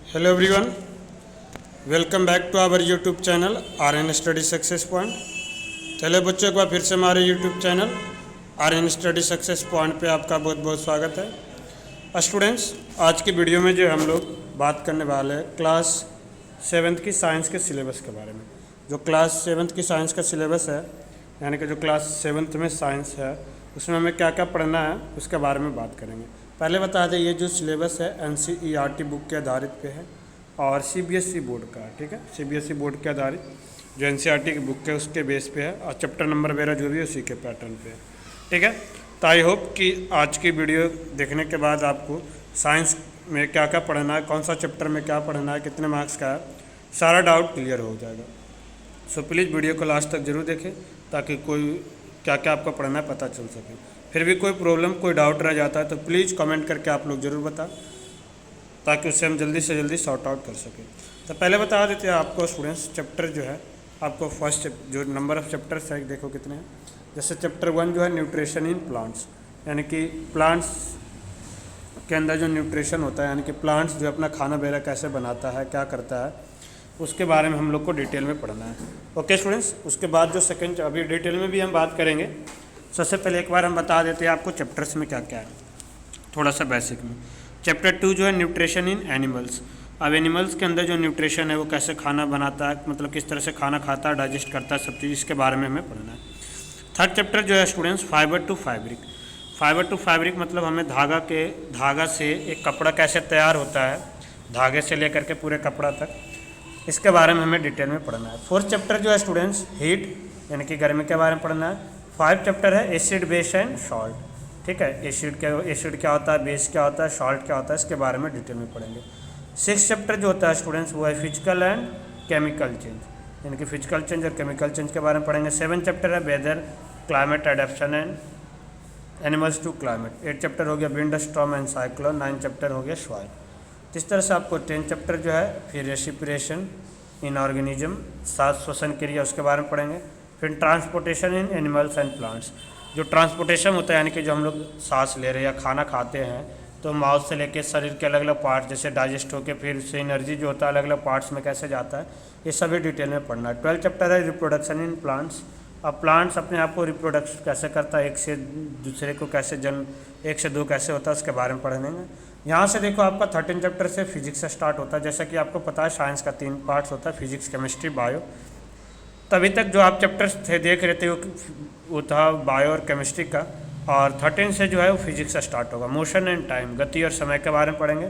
Hello everyone, welcome back to our YouTube channel RN study success point. चले बच्चों, एक बार फिर से हमारे YouTube channel RN study success point पे आपका बहुत बहुत स्वागत है। स्टूडेंट्स, आज की वीडियो में जो हम लोग बात करने वाले हैं क्लास 7th की साइंस के सिलेबस के बारे में। जो क्लास 7th की साइंस का सिलेबस है, यानी कि जो क्लास 7th में साइंस है, उसमें हमें क्या क्या पढ़ना है उसके बारे में बात करेंगे। पहले बता दें, ये जो सिलेबस है NCERT बुक के आधारित पे है और CBSE बोर्ड का है। ठीक है, CBSE बोर्ड के आधारित जो NCERT की बुक है उसके बेस पे है और चैप्टर नंबर वगैरह जो भी है उसी के पैटर्न पे है। ठीक है, तो आई होप कि आज की वीडियो देखने के बाद आपको साइंस में क्या क्या पढ़ना है, कौन सा चैप्टर में क्या पढ़ना है, कितने मार्क्स का है, सारा डाउट क्लियर हो जाएगा। सो प्लीज़ वीडियो को लास्ट तक जरूर देखें ताकि कोई क्या क्या आपको पढ़ना है पता चल सके। फिर भी कोई प्रॉब्लम, कोई डाउट रह जाता है तो प्लीज़ कमेंट करके आप लोग ज़रूर बताएं ताकि उससे हम जल्दी से जल्दी सॉर्ट आउट कर सकें। तो पहले बता देते हैं आपको स्टूडेंट्स, चैप्टर जो है आपको फर्स्ट जो नंबर ऑफ़ चैप्टर्स है देखो कितने हैं। जैसे चैप्टर 1 जो है न्यूट्रिशन इन प्लांट्स, यानी कि प्लांट्स के अंदर जो न्यूट्रिशन होता है, यानी कि प्लांट्स जो अपना खाना वगैरह कैसे बनाता है, क्या करता है, उसके बारे में हम लोग को डिटेल में पढ़ना है। ओके स्टूडेंट्स, उसके बाद जो सेकंड, अभी डिटेल में भी हम बात करेंगे। सबसे पहले एक बार हम बता देते हैं आपको चैप्टर्स में क्या क्या है, थोड़ा सा बेसिक में। चैप्टर 2 जो है न्यूट्रिशन इन एनिमल्स। अब एनिमल्स के अंदर जो न्यूट्रिशन है वो कैसे खाना बनाता है, मतलब किस तरह से खाना खाता है, डाइजेस्ट करता है, सब चीज़ इसके बारे में हमें पढ़ना है। थर्ड चैप्टर जो है students fibre to fabric. Fibre to fabric मतलब हमें धागा से एक कपड़ा कैसे तैयार होता है, धागे से लेकर के पूरे कपड़ा तक, इसके बारे में हमें डिटेल में पढ़ना है। फोर्थ चैप्टर जो है स्टूडेंट्स हीट, यानी कि गर्मी के बारे में पढ़ना है। 5 चैप्टर है एसिड, बेस एंड सॉल्ट। ठीक है, एसिड क्या होता है, बेस क्या होता है, सॉल्ट क्या होता है, इसके बारे में डिटेल में पढ़ेंगे। 6 चैप्टर जो होता है स्टूडेंट्स वो है फिजिकल एंड केमिकल चेंज, यानी कि फिजिकल चेंज और केमिकल चेंज के बारे में पढ़ेंगे। 7 चैप्टर है weather, climate adaption and animals to climate. 8 chapter हो गया wind, storm and cyclone. 9 chapter हो गया सॉइल। इस तरह से आपको 10 चैप्टर जो है फिर रेसिपिरेशन इन ऑर्गेनिज्म, सांस श्वसन क्रिया, उसके बारे में पढ़ेंगे। फिर transportation in animals and plants, जो ट्रांसपोर्टेशन होता है यानी कि जो हम लोग सांस ले रहे हैं या खाना खाते हैं तो माउथ से लेके शरीर के अलग अलग पार्ट्स जैसे डाइजेस्ट होकर फिर उससे एनर्जी जो होता है अलग अलग पार्ट्स में कैसे जाता है, ये सभी डिटेल में पढ़ना है। 12 चैप्टर है रिप्रोडक्शन इन प्लांट्स। अब प्लांट्स अपने आप को रिप्रोडक्ट कैसे करता है, एक से दूसरे को कैसे जन्म, 1 से 2 कैसे होता है, उसके बारे में पढ़ेंगे। यहाँ से देखो आपका 13 चैप्टर से फिजिक्स से स्टार्ट होता है। जैसा कि आपको पता है साइंस का 3 पार्ट्स होता है, फिजिक्स, केमिस्ट्री, बायो। तभी तक जो आप चैप्टर्स थे देख रहे थे वो था बायो और केमिस्ट्री का, और 13 से जो है वो फिजिक्स से स्टार्ट होगा। मोशन एंड टाइम, गति और समय के बारे में पढ़ेंगे।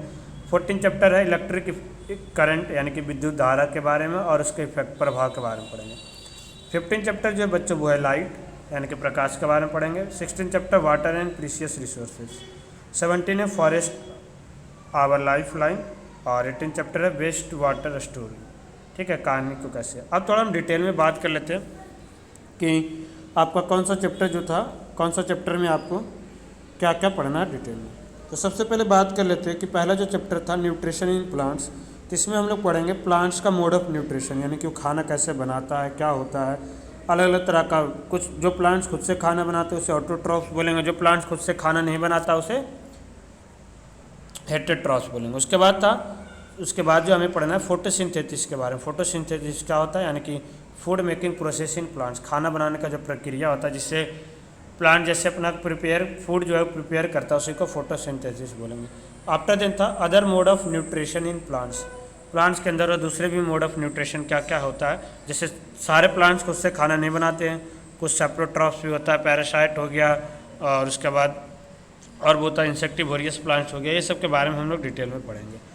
14 चैप्टर है इलेक्ट्रिक करंट, यानी कि विद्युत धारा के बारे में और उसके इफेक्ट, प्रभाव के बारे में पढ़ेंगे। 15 चैप्टर जो है बच्चों वो है लाइट, यानी कि प्रकाश के बारे में पढ़ेंगे। 16 chapter water and precious resources. 17 है फॉरेस्ट आवर लाइफ लाइन और 18 चैप्टर है वेस्ट वाटर स्टोरी। ठीक है, कहानी को कैसे। अब थोड़ा हम डिटेल में बात कर लेते हैं कि आपका कौन सा चैप्टर जो था, कौन सा चैप्टर में आपको क्या क्या पढ़ना है डिटेल में। तो सबसे पहले बात कर लेते हैं कि पहला जो चैप्टर था न्यूट्रिशन इन प्लांट्स, तो इसमें हम लोग पढ़ेंगे प्लांट्स का मोड ऑफ न्यूट्रिशन, यानी कि वो खाना कैसे बनाता है, क्या होता है, अलग अलग तरह का। कुछ जो प्लांट्स खुद से खाना बनाते हैं उसे ऑटोट्रॉफ्स बोलेंगे, जो प्लांट्स खुद से खाना नहीं बनाता उसे हेटेरोट्रॉफ्स बोलेंगे। उसके बाद जो हमें पढ़ना है फोटोसिंथेसिस के बारे में। फोटोसिंथेसिस क्या होता है, यानी कि food making process in plants, खाना बनाने का जो प्रक्रिया होता है जिससे प्लांट जैसे अपना फूड जो है प्रिपेयर करता है उसी को फोटोसिंथेसिस बोलेंगे। आफ्टर देन था other mode of nutrition in plants. Plants के अंदर और दूसरे भी मोड ऑफ न्यूट्रिशन क्या क्या होता है, जैसे सारे प्लांट्स खुद से खाना नहीं बनाते हैं, कुछ सेप्रोट्रॉफ्स भी होता है, पैरासाइट हो गया, और उसके बाद और वो होता है इंसेक्टिवोरियस प्लांट्स हो गया। ये सब के बारे में हम लोग डिटेल में पढ़ेंगे।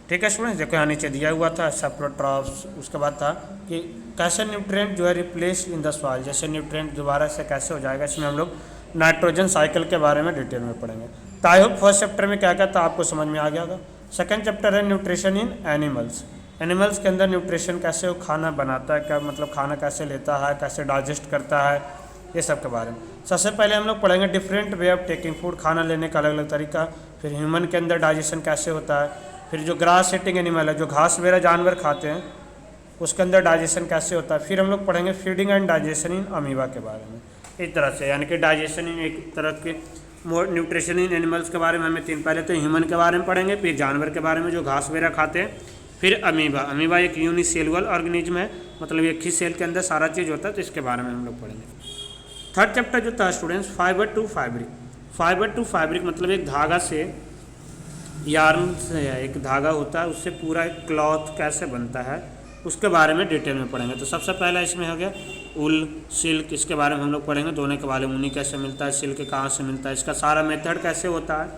ठीक है स्टूडेंट्स, देखो यहाँ नीचे दिया हुआ था सेप्रोट्रॉफ्स। उसके बाद था कि कैसे न्यूट्रिएंट जो है रिप्लेस इन द सॉइल, जैसे न्यूट्रिएंट दोबारा से कैसे हो जाएगा, इसमें हम लोग नाइट्रोजन साइकिल के बारे में डिटेल में पढ़ेंगे। तो आई होप फर्स्ट चैप्टर में क्या क्या था आपको समझ में आ गया होगा। सेकंड चैप्टर है न्यूट्रिशन इन एनिमल्स। एनिमल्स के अंदर न्यूट्रिशन कैसे वो खाना बनाता है, क्या मतलब खाना कैसे लेता है, कैसे डाइजेस्ट करता है, ये सब के बारे में। सबसे पहले हम लोग पढ़ेंगे different way of taking food, खाना लेने का अलग अलग तरीका। फिर ह्यूमन के अंदर डाइजेशन कैसे होता है। फिर जो ग्रास ईटिंग एनिमल है, जो घास वगैरह जानवर खाते हैं, उसके अंदर डाइजेशन कैसे होता है। फिर हम लोग पढ़ेंगे feeding and digestion in amoeba के बारे में। इस तरह से, यानी कि डाइजेशन इन एक तरह के मोर न्यूट्रिशन इन एनिमल्स के बारे में हमें तीन, पहले तो ह्यूमन के बारे में पढ़ेंगे, फिर जानवर के बारे में जो घास वगैरह खाते हैं, फिर अमीबा। अमीबा एक यूनिसेलुलर ऑर्गेनिज्म है, मतलब एक ही सेल के अंदर सारा चीज़ होता है, तो इसके बारे में हम लोग पढ़ेंगे। थर्ड चैप्टर जो था students, fibre to fabric. Fibre to fabric मतलब एक धागा से, यार्न से एक धागा होता है, उससे पूरा एक क्लॉथ कैसे बनता है उसके बारे में डिटेल में पढ़ेंगे। तो सबसे पहला इसमें हो गया उल, सिल्क, इसके बारे में हम लोग पढ़ेंगे, दोनों के बारे में, ऊनी कैसे मिलता है, सिल्क कहाँ से मिलता है, इसका सारा मेथड कैसे होता है,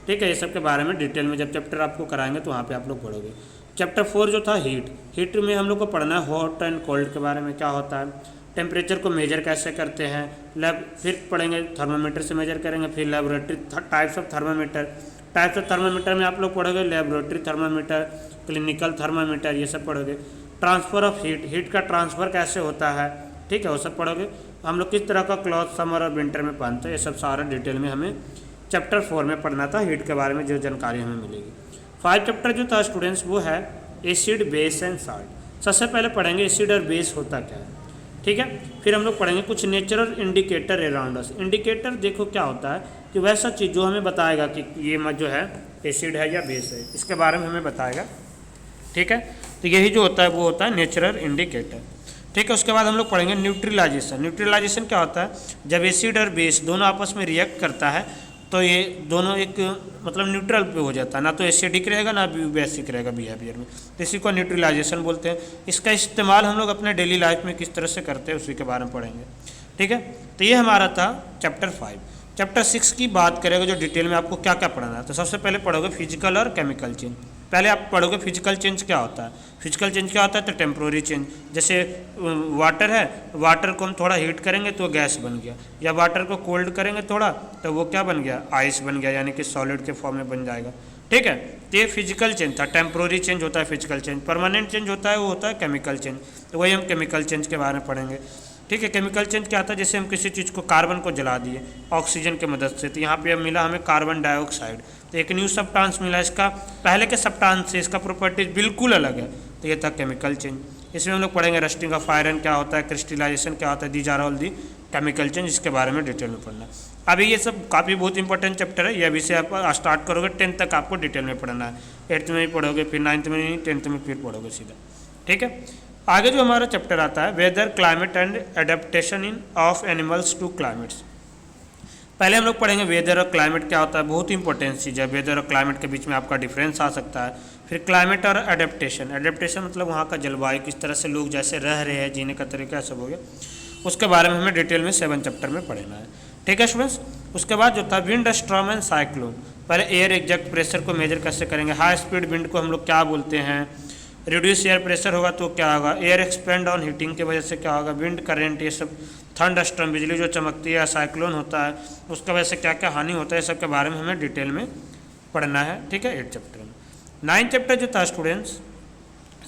ठीक है, ये सब के बारे में डिटेल में जब चैप्टर आपको कराएंगे तो वहाँ पे आप लोग पढ़ोगे। चैप्टर 4 जो था हीट, हीट में हम लोग को पढ़ना है हॉट एंड कोल्ड के बारे में, क्या होता है, टेम्परेचर को मेजर कैसे करते हैं, लैब, फिर पढ़ेंगे थर्मामीटर से मेजर करेंगे, फिर laboratory types of thermometer, types of thermometer में आप लोग पढ़ोगे लेबोरेटरी थर्मामीटर, क्लिनिकल थर्मामीटर, ये सब पढ़ोगे। ट्रांसफ़र ऑफ हीट, हीट का ट्रांसफ़र कैसे होता है, ठीक है, वो सब पढ़ोगे। हम लोग किस तरह का क्लॉथ समर और विंटर में पहनते हैं, ये सब सारा डिटेल में हमें चैप्टर 4 में पढ़ना था, हीट के बारे में जो जानकारी हमें मिलेगी। 5 चैप्टर जो था स्टूडेंट्स वो है एसिड, बेस एंड साल्ट। सबसे पहले पढ़ेंगे एसिड और बेस होता क्या है, ठीक है, फिर हम लोग पढ़ेंगे कुछ natural indicator around us. Indicator देखो क्या होता है कि वैसा चीज़ जो हमें बताएगा कि ये जो है एसिड है या बेस है, इसके बारे में हमें बताएगा, ठीक है, तो यही जो होता है वो होता है नेचुरल इंडिकेटर, ठीक है। उसके बाद हम लोग पढ़ेंगे न्यूट्रलाइजेशन। न्यूट्रलाइजेशन क्या होता है, जब एसिड और बेस दोनों आपस में रिएक्ट करता है तो ये दोनों एक मतलब न्यूट्रल पे हो जाता है, ना तो एसिडिक रहेगा ना बेसिक रहेगा बिहेवियर में, तो इसी को न्यूट्रलाइजेशन बोलते हैं। इसका इस्तेमाल हम लोग अपने डेली लाइफ में किस तरह से करते हैं उसी के बारे में पढ़ेंगे, ठीक है। तो ये हमारा था चैप्टर 5। चैप्टर 6 की बात करेंगे जो डिटेल में आपको क्या क्या पढ़ना है। तो सबसे पहले पढ़ोगे फिजिकल और केमिकल चेंज। पहले आप पढ़ोगे फिजिकल चेंज क्या होता है। फिजिकल चेंज क्या होता है, तो टेम्प्रोरी चेंज, जैसे वाटर है, वाटर को हम थोड़ा हीट करेंगे तो गैस बन गया, या वाटर को कोल्ड करेंगे थोड़ा तो वो क्या बन गया, आइस बन गया, यानी कि सॉलिड के फॉर्म में बन जाएगा, ठीक है। तो ये फिजिकल चेंज था, टेम्प्रोरी चेंज होता है फिजिकल चेंज। परमानेंट चेंज होता है वो होता है केमिकल चेंज, तो वही हम केमिकल चेंज के बारे में पढ़ेंगे, ठीक है। केमिकल चेंज क्या आता है, जैसे हम किसी चीज़ को, कार्बन को जला दिए ऑक्सीजन की मदद से, तो यहाँ पे अब मिला हमें कार्बन डाइऑक्साइड, तो एक न्यू सब्सटेंस मिला, इसका पहले के सब्सटेंस से इसका प्रॉपर्टीज बिल्कुल अलग है, तो ये था केमिकल चेंज। इसमें हम लोग पढ़ेंगे रस्टिंग ऑफ आयरन क्या होता है, क्रिस्टलाइजेशन क्या होता है, these are all the chemical change, इसके बारे में डिटेल में पढ़ना। अभी ये सब काफ़ी बहुत इंपॉर्टेंट चैप्टर है, ये अभी से आप स्टार्ट करोगे 10th तक आपको डिटेल में पढ़ना है। 8th में भी पढ़ोगे, फिर 9th में नहीं, 10th में फिर पढ़ोगे सीधा, ठीक है। आगे जो हमारा चैप्टर आता है weather, climate and adaptation in of animals to climates. पहले हम लोग पढ़ेंगे वेदर और क्लाइमेट क्या होता है, बहुत इंपॉर्टेंट चीज़ है। वेदर और क्लाइमेट के बीच में आपका डिफरेंस आ सकता है। फिर क्लाइमेट और एडेप्टेशन, एडेप्टेशन मतलब वहाँ का जलवायु, किस तरह से लोग जैसे रह रहे हैं, जीने का तरीका सब हो गया, उसके बारे में हमें डिटेल में 7 चैप्टर में पढ़ना है, ठीक है स्टूडेंट्स। उसके बाद जो था विंड, स्टॉर्म एंड साइक्लोन। पहले एयर एग्जैक्ट प्रेशर को मेजर कैसे करेंगे, हाई स्पीड विंड को हम लोग क्या बोलते हैं, रिड्यूस एयर प्रेशर होगा तो क्या होगा, एयर एक्सपेंड ऑन हीटिंग की वजह से क्या होगा, विंड करेंट, ये सब, थंडर स्टॉर्म, बिजली जो चमकती है, साइक्लोन होता है, उसका वजह से क्या क्या हानि होता है, ये सब के बारे में हमें डिटेल में पढ़ना है, ठीक है, 8 चैप्टर में। 9 चैप्टर जो था स्टूडेंट्स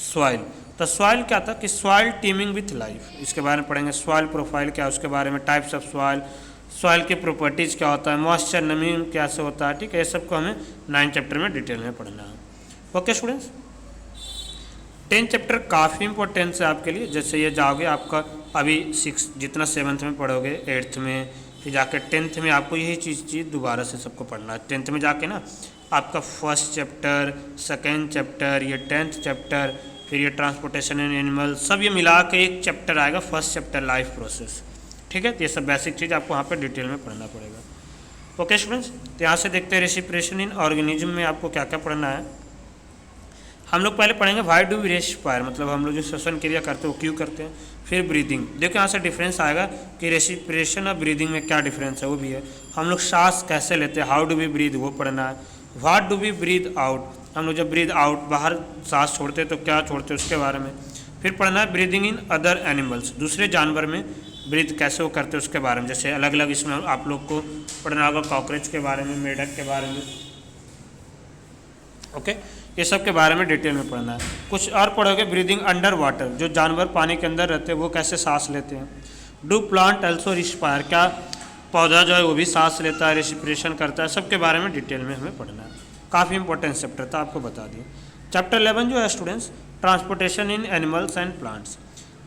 सॉइल। तो सॉइल क्या था कि सॉइल टीमिंग विथ लाइफ, इसके बारे में पढ़ेंगे। सॉइल प्रोफाइल क्या है उसके बारे में, टाइप्स ऑफ सॉइल, सॉइल की प्रॉपर्टीज़ क्या होता है, मॉइस्चर, नमी कैसे होता है, ठीक है, ये सबको हमें 9 चैप्टर में डिटेल में पढ़ना है। ओके स्टूडेंट्स, 10 चैप्टर काफ़ी इंपॉर्टेंस है आपके लिए। जैसे ये जाओगे आपका अभी 6 जितना 7th में पढ़ोगे, 8th में, फिर जाकर 10th में आपको यही चीज़ दोबारा से सबको पढ़ना है। 10th में जाके ना आपका फर्स्ट चैप्टर, सेकेंड चैप्टर, ये 10th चैप्टर, फिर ये ट्रांसपोर्टेशन एंड एनिमल, सब ये मिला के एक चैप्टर आएगा, फर्स्ट चैप्टर लाइफ प्रोसेस, ठीक है। तो ये सब बेसिक चीज़ आपको वहाँ पर डिटेल में पढ़ना पड़ेगा। ओके स्टूडेंट्स, तो यहाँ से देखते हैं रेस्पिरेशन इन ऑर्गेनिज्म में आपको क्या क्या पढ़ना है। हम लोग पहले पढ़ेंगे व्हाई डू वी रेस्पियर, मतलब हम लोग जो श्वसन क्रिया करते हैं वो क्यों करते हैं। फिर ब्रीदिंग, देखो यहाँ से डिफरेंस आएगा कि रेस्पिरेशन और ब्रीदिंग में क्या डिफरेंस है वो भी है। हम लोग सांस कैसे लेते हैं, हाउ डू वी ब्रीद, वो पढ़ना है। What do we breathe out, हम लोग जब ब्रीद आउट बाहर सांस छोड़ते हैं तो क्या छोड़ते हैं उसके बारे में। फिर पढ़ना है ब्रीदिंग इन अदर एनिमल्स, दूसरे जानवर में ब्रीद कैसे वो करते हैं उसके बारे में। जैसे अलग अलग इसमें आप लोग को पढ़ना होगा कॉकरोच के बारे में, मेढक के बारे में, ओके, ये सब के बारे में डिटेल में पढ़ना है। कुछ और पढ़ोगे ब्रीदिंग अंडर वाटर, जो जानवर पानी के अंदर रहते हैं वो कैसे सांस लेते हैं। डू प्लांट ऑल्सो रिस्पायर, क्या पौधा जो है वो भी सांस लेता है, रेस्पिरेशन करता है, सब के बारे में डिटेल में हमें पढ़ना है। काफ़ी इंपॉर्टेंट चैप्टर था, आपको बता दिए। चैप्टर 11 जो है students transportation in animals and plants.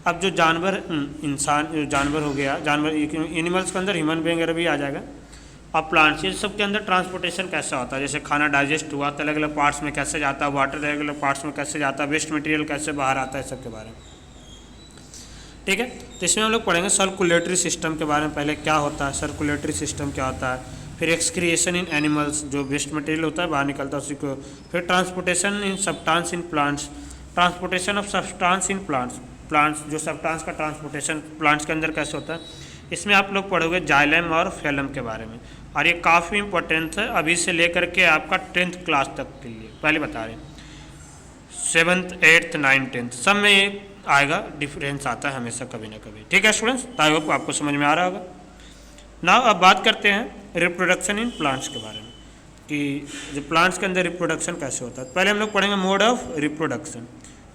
अब जो जानवर, इंसान जानवर हो गया, जानवर एनिमल्स के अंदर ह्यूमन बीइंग भी आ जाएगा, ऑफ प्लांट्स। ये सब के अंदर ट्रांसपोर्टेशन कैसा होता है, जैसे खाना डाइजेस्ट हुआ तो अलग अलग पार्ट्स में कैसे जाता है, वाटर अलग अलग पार्ट्स में कैसे जाता है, वेस्ट मटेरियल कैसे बाहर आता है, सब के बारे में। ठीक है, तो इसमें हम लोग पढ़ेंगे सर्कुलेटरी सिस्टम के बारे में। पहले क्या होता है सर्कुलेटरी सिस्टम, क्या होता है, फिर एक्सक्रिएशन इन एनिमल्स, जो वेस्ट मटेरियल होता है बाहर निकलता है उसी को, फिर transportation in substance in plants, transportation of substance in plants, plants जो सब्सटेंस का ट्रांसपोर्टेशन प्लांट्स के अंदर कैसे होता है। इसमें आप लोग पढ़ोगे जाइलम और फेलम के बारे में, और ये काफ़ी इंपॉर्टेंट है अभी से लेकर के आपका 10th क्लास तक के लिए, पहले बता रहे हैं 7th 8th 9th 10th सब में ये आएगा, डिफरेंस आता है हमेशा कभी ना कभी। ठीक है स्टूडेंट्स, आई होप आपको समझ में आ रहा होगा। ना अब बात करते हैं रिप्रोडक्शन इन प्लांट्स के बारे में, कि जो प्लांट्स के अंदर रिप्रोडक्शन कैसे होता है। पहले हम लोग पढ़ेंगे मोड ऑफ रिप्रोडक्शन,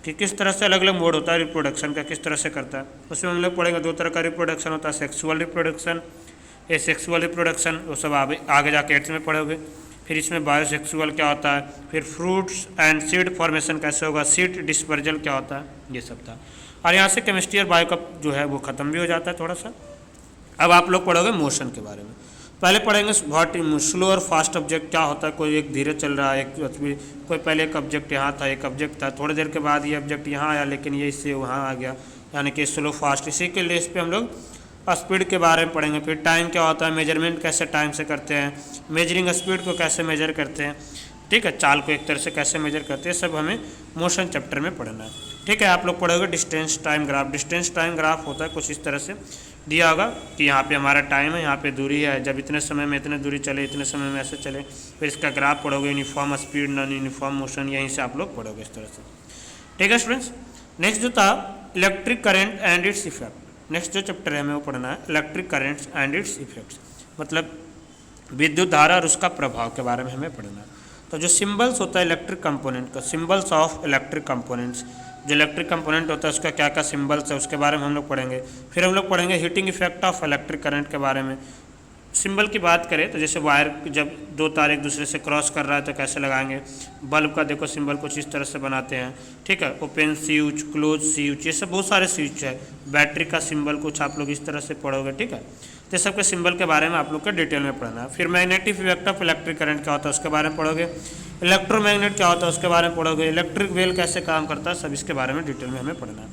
कि किस तरह से अलग अलग मोड होता है रिप्रोडक्शन का, किस तरह से करता है। उसमें हम लोग पढ़ेंगे 2 तरह का रिप्रोडक्शन होता है, सेक्सुअल रिप्रोडक्शन, ए सेक्सुअल रिप्रोडक्शन, वो सब आगे जाके 8th में पढ़ोगे। फिर इसमें बायोसेक्सुअल क्या होता है, फिर फ्रूट्स एंड सीड फॉर्मेशन कैसे होगा, सीड डिस्पर्जल क्या होता है, ये सब था। और यहाँ से केमिस्ट्री और बायो का जो है वो ख़त्म भी हो जाता है थोड़ा सा। अब आप लोग पढ़ोगे मोशन के बारे में। पहले पढ़ेंगे बहुत स्लो और फास्ट ऑब्जेक्ट क्या होता है, कोई एक धीरे चल रहा है, कोई पहले एक ऑब्जेक्ट यहाँ था, एक ऑब्जेक्ट था, थोड़ी देर के बाद ये ऑब्जेक्ट यहाँ आया लेकिन ये इससे वहाँ आ गया, यानी कि स्लो फास्ट। इसी के लिए इस पर हम लोग स्पीड के बारे में पढ़ेंगे। फिर टाइम क्या होता है, मेजरमेंट कैसे टाइम से करते हैं, मेजरिंग स्पीड को कैसे मेजर करते हैं, ठीक है, चाल को एक तरह से कैसे मेजर करते हैं, सब हमें मोशन चैप्टर में पढ़ना है। ठीक है, आप लोग पढ़ोगे distance time graph. Distance time graph होता है कुछ इस तरह से दिया होगा कि यहाँ पे हमारा टाइम है, यहाँ पे दूरी है, जब इतने समय में इतने दूरी चले, इतने समय में ऐसे चले, फिर इसका ग्राफ पढ़ोगे, uniform speed non uniform motion, यहीं से आप लोग पढ़ोगे इस तरह से। ठीक है स्टूडेंट्स, नेक्स्ट जो था electric current and its effect. Next जो चैप्टर है हमें वो पढ़ना है electric currents and it's effects, मतलब विद्युत धारा और उसका प्रभाव के बारे में हमें पढ़ना है। तो जो सिंबल्स होता है इलेक्ट्रिक कंपोनेंट का, सिंबल्स ऑफ इलेक्ट्रिक कंपोनेंट्स, जो इलेक्ट्रिक कंपोनेंट होता है उसका क्या क्या सिंबल्स है उसके बारे में हम लोग पढ़ेंगे। फिर हम लोग पढ़ेंगे heating effect of electric current के बारे में। सिंबल की बात करें तो जैसे वायर जब 2 तार एक दूसरे से क्रॉस कर रहा है तो कैसे लगाएंगे, बल्ब का देखो सिंबल कुछ इस तरह से बनाते हैं, ठीक है, ओपन स्विच, क्लोज स्विच, ये सब बहुत सारे स्विच है। बैटरी का सिंबल कुछ आप लोग इस तरह से पढ़ोगे, ठीक है, तो सबके सिंबल के बारे में आप लोग को डिटेल में पढ़ना है। फिर magnetic effect of electric current क्या होता है उसके बारे में पढ़ोगे, इलेक्ट्रोमैग्नेट क्या होता है उसके बारे में पढ़ोगे, इलेक्ट्रिक वेल कैसे काम करता है, सब इसके बारे में डिटेल में हमें पढ़ना है।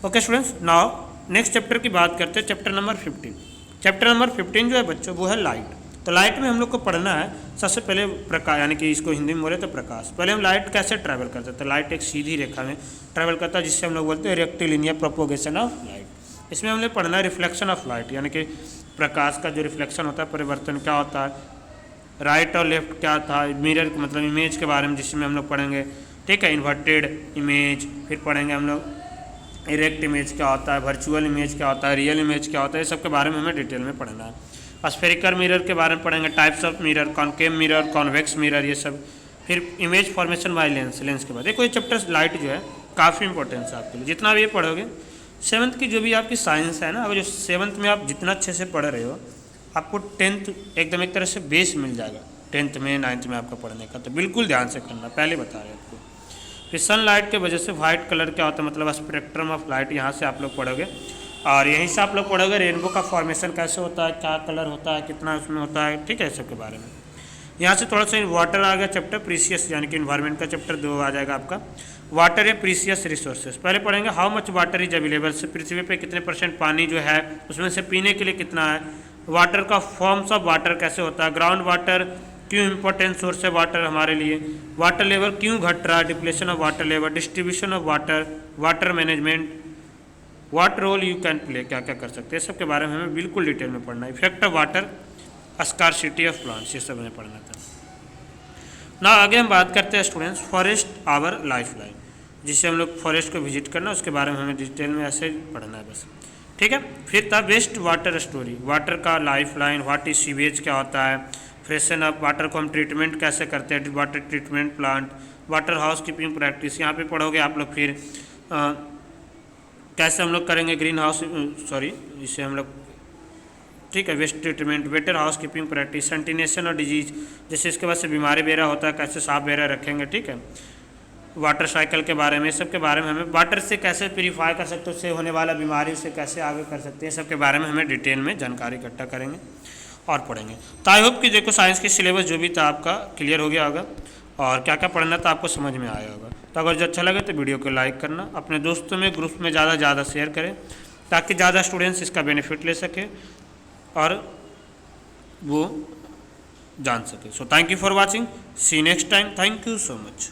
Okay students, now next chapter की बात करते हैं, चैप्टर नंबर 15। चैप्टर नंबर 15 जो है बच्चों वो है लाइट। तो लाइट में हम लोग को पढ़ना है सबसे पहले प्रकाश, यानी कि इसको हिंदी में बोले तो प्रकाश। पहले हम लाइट कैसे ट्रैवल करते हैं, तो लाइट एक सीधी रेखा में ट्रैवल करता है जिससे हम लोग बोलते हैं रेक्टिलिनियर प्रोपोगेशन ऑफ लाइट। इसमें हमने पढ़ना है रिफ्लेक्शन ऑफ लाइट, यानी कि प्रकाश का जो रिफ्लेक्शन होता है, परिवर्तन क्या होता है, राइट और लेफ्ट क्या था, मिरर मतलब इमेज के बारे में जिसमें हम लोग पढ़ेंगे, ठीक है, इन्वर्टेड इमेज, फिर पढ़ेंगे हम लोग इरेक्ट इमेज क्या होता है, वर्चुअल इमेज क्या होता है, रियल इमेज क्या होता है, ये सब के बारे में हमें डिटेल में पढ़ना है। स्फेरिकल मिरर के बारे में पढ़ेंगे, types of mirror, concave mirror, convex mirror, ये सब। फिर image formation by lens, lens के बाद देखो ये चैप्टर लाइट जो है काफ़ी इंपॉर्टेंस है आपके लिए। जितना भी ये पढ़ोगे 7th की जो भी आपकी साइंस है ना, अगर जो 7th में आप जितना अच्छे से पढ़ रहे हो आपको 10th एकदम एक तरह से बेस मिल जाएगा 10th में 9th में आपका पढ़ने का। तो बिल्कुल ध्यान से करना, पहले बता रहे हैं आपको। फिर सनलाइट के वजह से वाइट कलर क्या होता है, मतलब स्पेक्ट्रम ऑफ लाइट, यहाँ से आप लोग पढ़ोगे। और यहीं से आप लोग पढ़ोगे रेनबो का फॉर्मेशन कैसे होता है, क्या कलर होता है, कितना उसमें होता है, ठीक है, इस सब के बारे में। यहाँ से थोड़ा सा वाटर आ गया चैप्टर, प्रीसियस यानी कि इन्वायरमेंट का चैप्टर 2 आ जाएगा आपका। वाटर है प्रीसियस रिसोर्सेज। पहले पढ़ेंगे how much water is available, से पृथ्वी पे कितने % पानी जो है उसमें से पीने के लिए कितना है। वाटर का फॉर्म्स ऑफ वाटर कैसे होता है, ग्राउंड वाटर क्यों इंपॉर्टेंट सोर्स है वाटर हमारे लिए, वाटर लेवल क्यों घट रहा है, depletion of water level, distribution of water, water management, what role you can play, क्या क्या कर सकते हैं, सब के बारे में हमें बिल्कुल डिटेल में पढ़ना है। Effect of water, scarcity of plants, ये सब हमें पढ़ना था ना। आगे हम बात करते हैं students forest our lifeline, जिससे हम लोग फॉरेस्ट को विजिट करना, उसके बारे में हमें डिटेल में ऐसे पढ़ना है बस, ठीक है। फिर था वेस्ट वाटर स्टोरी, वाटर का life line, what is sewage क्या होता है, फ्रेशन ऑफ वाटर को हम ट्रीटमेंट कैसे करते हैं, water treatment plant, water house keeping practice, यहाँ पे पढ़ोगे आप लोग। फिर कैसे हम लोग करेंगे ग्रीन हाउस, सॉरी इसे हम लोग, ठीक है, waste treatment, water housekeeping practice, sanitation और डिजीज, जैसे इसके बाद से बीमारी बेरा होता है कैसे साफ बेरा रखेंगे, ठीक है, वाटर साइकिल के बारे में, सब के बारे में हमें, वाटर से कैसे प्यूरीफाई कर सकते हैं, उससे होने वाला बीमारी से कैसे आगे कर सकते हैं, सब के बारे में हमें डिटेल में जानकारी इकट्ठा करेंगे। और पढ़ेंगे। तो आई होप कि देखो साइंस की सिलेबस जो भी था आपका क्लियर हो गया होगा और क्या क्या पढ़ना था आपको समझ में आया होगा। तो अगर जो अच्छा लगे तो वीडियो को लाइक करना, अपने दोस्तों में ग्रुप में ज़्यादा से ज़्यादा शेयर करें ताकि ज़्यादा स्टूडेंट्स इसका बेनिफिट ले सके और वो जान सके। So thank you for watching, see next time, thank you so much.